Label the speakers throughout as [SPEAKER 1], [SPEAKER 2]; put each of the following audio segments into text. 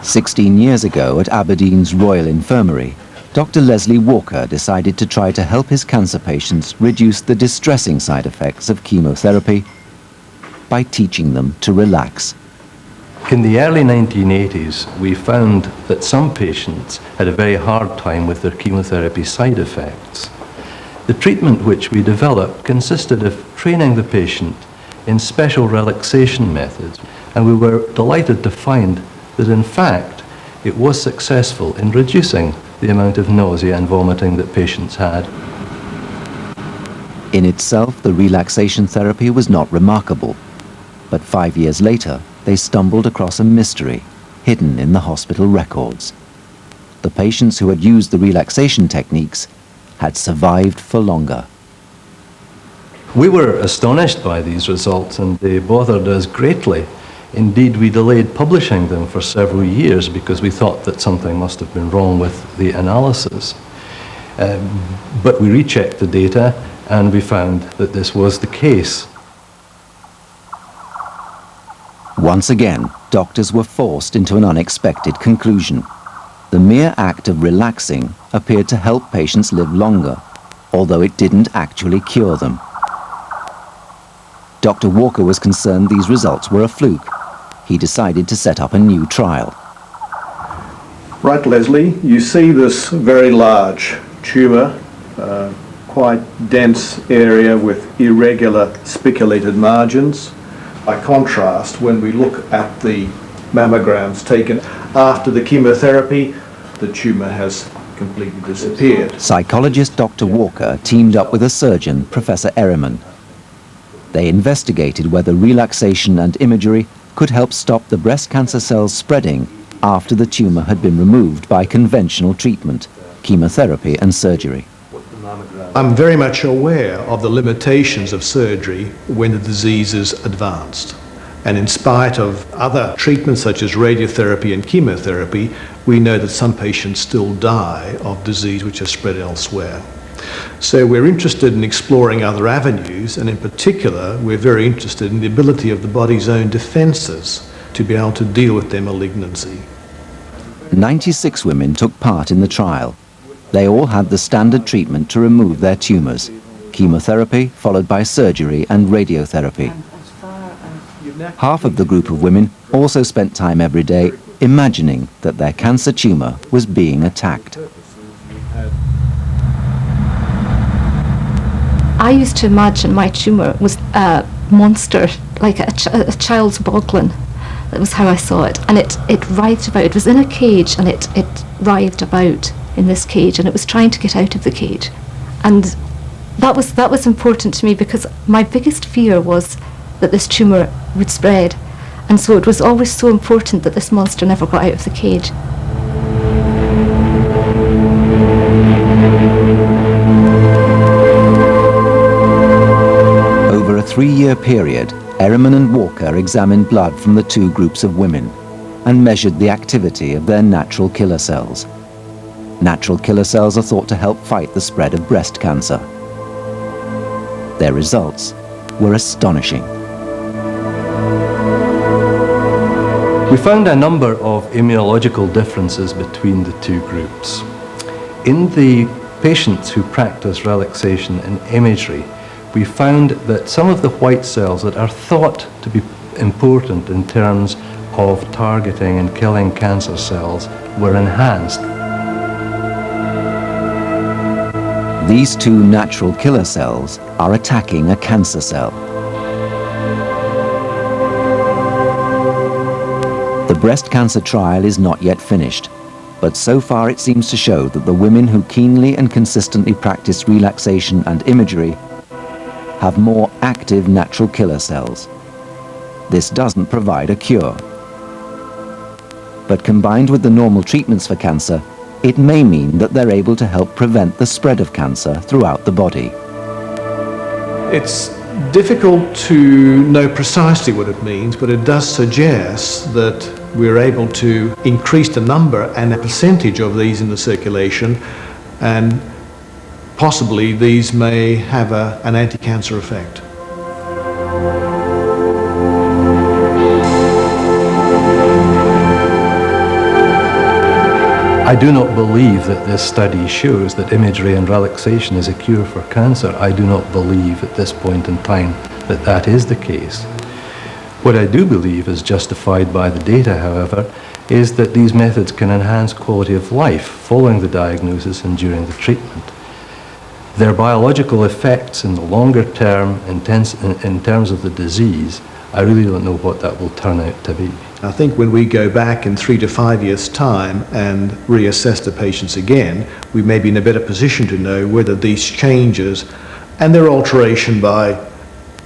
[SPEAKER 1] 16 years ago at Aberdeen's Royal Infirmary, Dr. Leslie Walker decided to try to help his cancer patients reduce the distressing side effects of chemotherapy by teaching them to relax.
[SPEAKER 2] In the early 1980s, we found that some patients had a very hard time with their chemotherapy side effects. The treatment which we developed consisted of training the patient in special relaxation methods, and we were delighted to find that in fact it was successful in reducing the amount of nausea and vomiting that patients had.
[SPEAKER 1] In itself, the relaxation therapy was not remarkable, but 5 years later they stumbled across a mystery hidden in the hospital records. The patients who had used the relaxation techniques had survived for longer.
[SPEAKER 2] We were astonished by these results, and they bothered us greatly. Indeed, we delayed publishing them for several years because we thought that something must have been wrong with the analysis. But we rechecked the data and we found that this was the case.
[SPEAKER 1] Once again, doctors were forced into an unexpected conclusion. The mere act of relaxing appeared to help patients live longer, although it didn't actually cure them. Dr. Walker was concerned these results were a fluke. He decided to set up a new trial.
[SPEAKER 3] Right, Leslie, you see this very large tumour, quite dense area with irregular spiculated margins. By contrast, when we look at the mammograms taken after the chemotherapy, the tumour has completely disappeared.
[SPEAKER 1] Psychologist Dr. Walker teamed up with a surgeon, Professor Ehrman. They investigated whether relaxation and imagery could help stop the breast cancer cells spreading after the tumour had been removed by conventional treatment, chemotherapy and surgery.
[SPEAKER 3] I'm very much aware of the limitations of surgery when the disease is advanced. And in spite of other treatments such as radiotherapy and chemotherapy, we know that some patients still die of disease which has spread elsewhere. So we're interested in exploring other avenues, and in particular, we're very interested in the ability of the body's own defences to be able to deal with their malignancy.
[SPEAKER 1] 96 women took part in the trial. They all had the standard treatment to remove their tumours: chemotherapy followed by surgery and radiotherapy. Half of the group of women also spent time every day imagining that their cancer tumour was being attacked.
[SPEAKER 4] I used to imagine my tumour was a monster, like a child's boglin. That was how I saw it. And it writhed about. It was in a cage, and it writhed about in this cage, and it was trying to get out of the cage. And that was important to me, because my biggest fear was that this tumour would spread. And so it was always so important that this monster never got out of the cage.
[SPEAKER 1] Over a 3-year period, Ehrman and Walker examined blood from the two groups of women and measured the activity of their natural killer cells. Natural killer cells are thought to help fight the spread of breast cancer. Their results were astonishing.
[SPEAKER 2] We found a number of immunological differences between the two groups. In the patients who practice relaxation and imagery, we found that some of the white cells that are thought to be important in terms of targeting and killing cancer cells were enhanced.
[SPEAKER 1] These two natural killer cells are attacking a cancer cell. The breast cancer trial is not yet finished, but so far it seems to show that the women who keenly and consistently practice relaxation and imagery have more active natural killer cells. This doesn't provide a cure. But combined with the normal treatments for cancer, it may mean that they're able to help prevent the spread of cancer throughout the body.
[SPEAKER 3] It's difficult to know precisely what it means, but it does suggest that we're able to increase the number and the percentage of these in the circulation, and possibly these may have an anti-cancer effect.
[SPEAKER 2] I do not believe that this study shows that imagery and relaxation is a cure for cancer. I do not believe at this point in time that that is the case. What I do believe is justified by the data, however, is that these methods can enhance quality of life following the diagnosis and during the treatment. Their biological effects in the longer term, in terms of the disease, I really don't know what that will turn out to be.
[SPEAKER 3] I think when we go back in 3 to 5 years' time and reassess the patients again, we may be in a better position to know whether these changes and their alteration by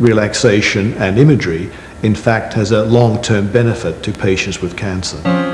[SPEAKER 3] relaxation and imagery in fact has a long-term benefit to patients with cancer.